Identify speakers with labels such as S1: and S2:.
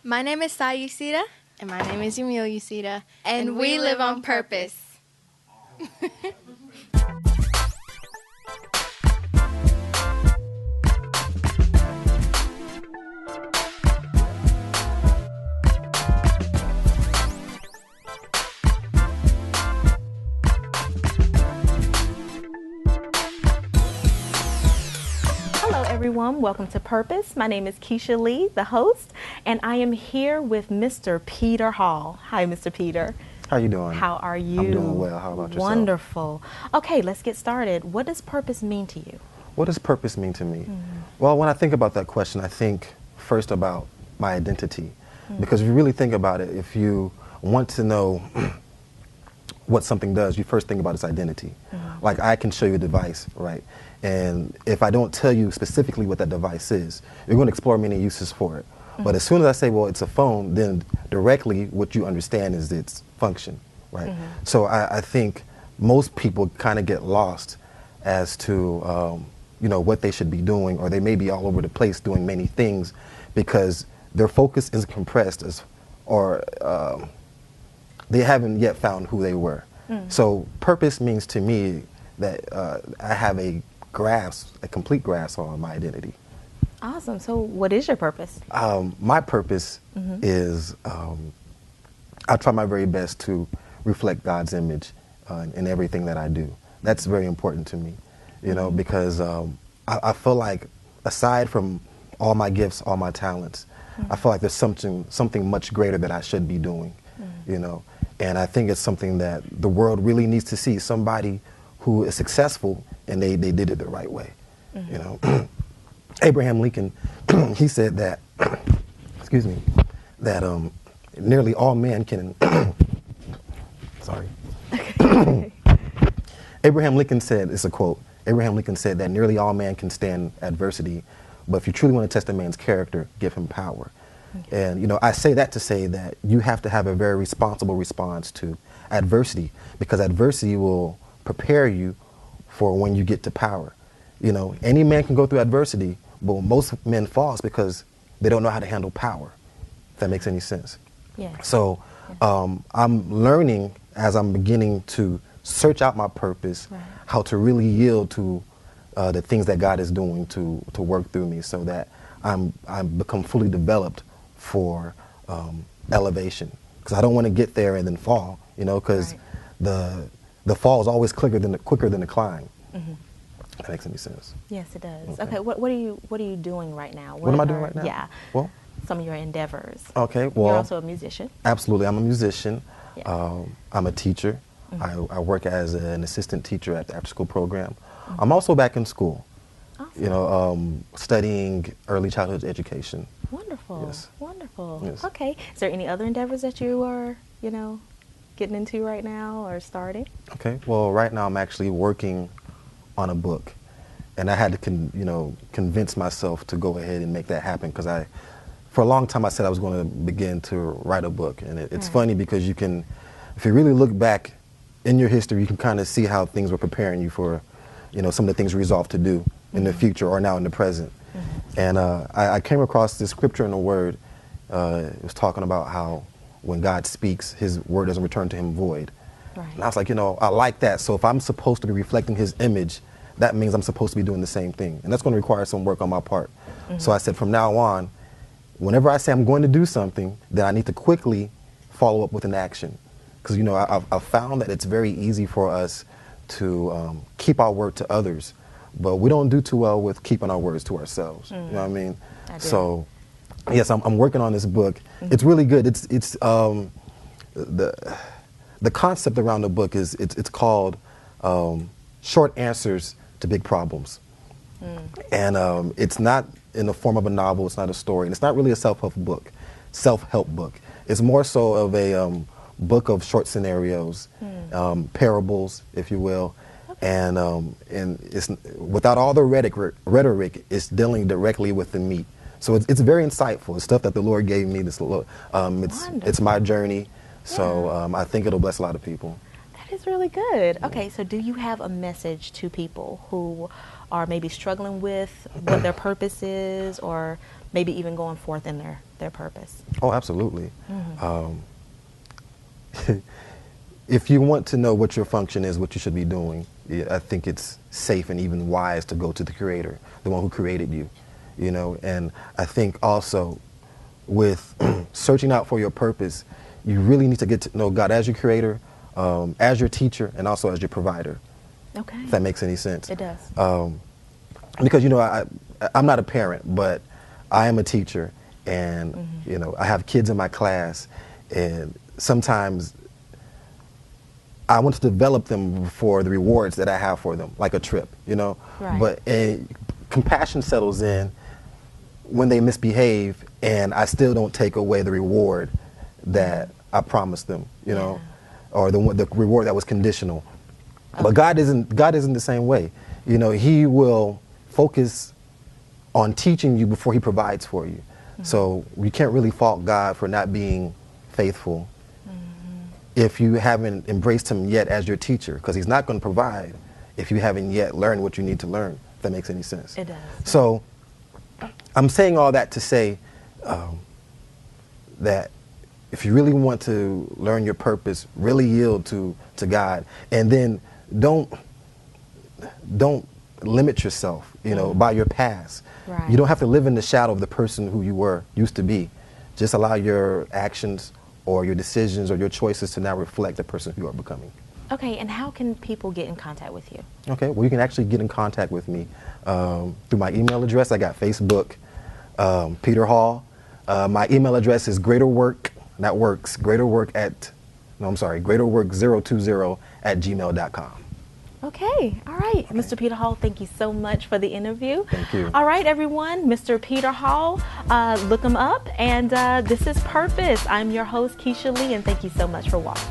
S1: My name is Sai Yusita,
S2: And my name is Emil Yusita.
S1: and we live on purpose.
S3: Hello, everyone. Welcome to Purpose. My name is Kisha Lee, the host, and I am here with Mr. Peter Hall. Hi, Mr. Peter.
S4: How you doing?
S3: How are you?
S4: I'm doing well. How about yourself?
S3: Wonderful. Okay, let's get started. What does purpose mean to you?
S4: What does purpose mean to me? Well, when I think about that question, I think first about my identity. Because if you really think about it, if you want to know what something does, you first think about its identity. Like I can show you a device, right? And if I don't tell you specifically what that device is, you're going to explore many uses for it. But as soon as I say, well, it's a phone, then directly what you understand is its function, right? So I think most people kind of get lost as to, what they should be doing, or they may be all over the place doing many things because their focus is compressed or they haven't yet found who they were. So purpose means to me that I have a complete grasp on my identity.
S3: Awesome. So what is your purpose?
S4: My purpose is I try my very best to reflect God's image in everything that I do. That's very important to me, because I feel like aside from all my gifts, all my talents, I feel like there's something much greater that I should be doing, and I think it's something that the world really needs to see, somebody who is successful and they did it the right way, Abraham Lincoln, he said that, excuse me, that nearly all men can, sorry. Abraham Lincoln said, it's a quote, Abraham Lincoln said that nearly all men can stand adversity, but if you truly want to test a man's character, give him power. And, I say that to say that you have to have a very responsible response to adversity, because adversity will prepare you for when you get to power. Any man can go through adversity, but most men fall because they don't know how to handle power, if that makes any sense.
S3: Yeah.
S4: So I'm learning as I'm beginning to search out my purpose, how to really yield to the things that God is doing to work through me, so that I'm become fully developed for elevation. Because I don't want to get there and then fall, because the fall is always quicker than the climb. If that makes any sense.
S3: Yes, it does. Okay, what are you doing right now?
S4: What am I doing right now?
S3: Yeah.
S4: Well,
S3: some of your endeavors.
S4: Okay, well.
S3: You're also a musician.
S4: Absolutely, I'm a musician.
S3: Yeah.
S4: I'm a teacher. I work as an assistant teacher at the after-school program. I'm also back in school,
S3: Awesome.
S4: Studying early childhood education.
S3: Wonderful.
S4: Yes.
S3: Wonderful.
S4: Yes.
S3: Okay. Is there any other endeavors that you are, getting into right now or starting?
S4: Okay, well, right now I'm actually working on a book, and I had to convince myself to go ahead and make that happen, because for a long time I said I was going to begin to write a book, and it's funny because if you really look back in your history, you can kind of see how things were preparing you for, some of the things you resolved to do in the future or now in the present. And I came across this scripture in the Word. It was talking about how when God speaks, His word doesn't return to Him void.
S3: Right.
S4: And I was like, I like that. So if I'm supposed to be reflecting His image, that means I'm supposed to be doing the same thing. And that's going to require some work on my part. So I said, from now on, whenever I say I'm going to do something, then I need to quickly follow up with an action. Because, I've found that it's very easy for us to keep our word to others, but we don't do too well with keeping our words to ourselves. You know what I mean?
S3: I do.
S4: So, yes, I'm working on this book. It's really good. It's the concept around the book is it's called Short Answers to Big Problems. And it's not in the form of a novel, it's not a story, and it's not really a self-help book. It's more so of a book of short scenarios, parables, if you will, and it's without all the rhetoric, it's dealing directly with the meat. So it's very insightful. It's stuff that the Lord gave me. It's my journey, so I think it'll bless a lot of people.
S3: That is really good. Okay, so do you have a message to people who are maybe struggling with what their purpose is, or maybe even going forth in their their purpose?
S4: Oh, absolutely. If you want to know what your function is, what you should be doing, I think it's safe and even wise to go to the Creator, the one who created you, And I think also with searching out for your purpose, you really need to get to know God as your Creator, as your teacher, and also as your provider.
S3: Okay.
S4: If that makes any sense.
S3: It does.
S4: Because, I'm not a parent, but I am a teacher, and, I have kids in my class, and sometimes I want to develop them for the rewards that I have for them, like a trip,
S3: Right.
S4: But compassion settles in when they misbehave, and I still don't take away the reward that I promised them, or the reward that was conditional. Okay. But God isn't the same way. He will focus on teaching you before he provides for you. So you can't really fault God for not being faithful if you haven't embraced him yet as your teacher, because he's not going to provide if you haven't yet learned what you need to learn, if that makes any sense.
S3: It does.
S4: So I'm saying all that to say that if you really want to learn your purpose, really yield to God, and then don't limit yourself, by your past.
S3: Right.
S4: You don't have to live in the shadow of the person who you used to be. Just allow your actions or your decisions or your choices to now reflect the person you are becoming.
S3: Okay, and how can people get in contact with you?
S4: Okay, well, you can actually get in contact with me through my email address. I got Facebook, Peter Hall. My email address is greaterwork020@gmail.com.
S3: Okay, all right. Mr. Peter Hall, thank you so much for the interview.
S4: Thank you.
S3: All right, everyone, Mr. Peter Hall, look him up. And this is Purpose. I'm your host, Kisha Lee, and thank you so much for watching.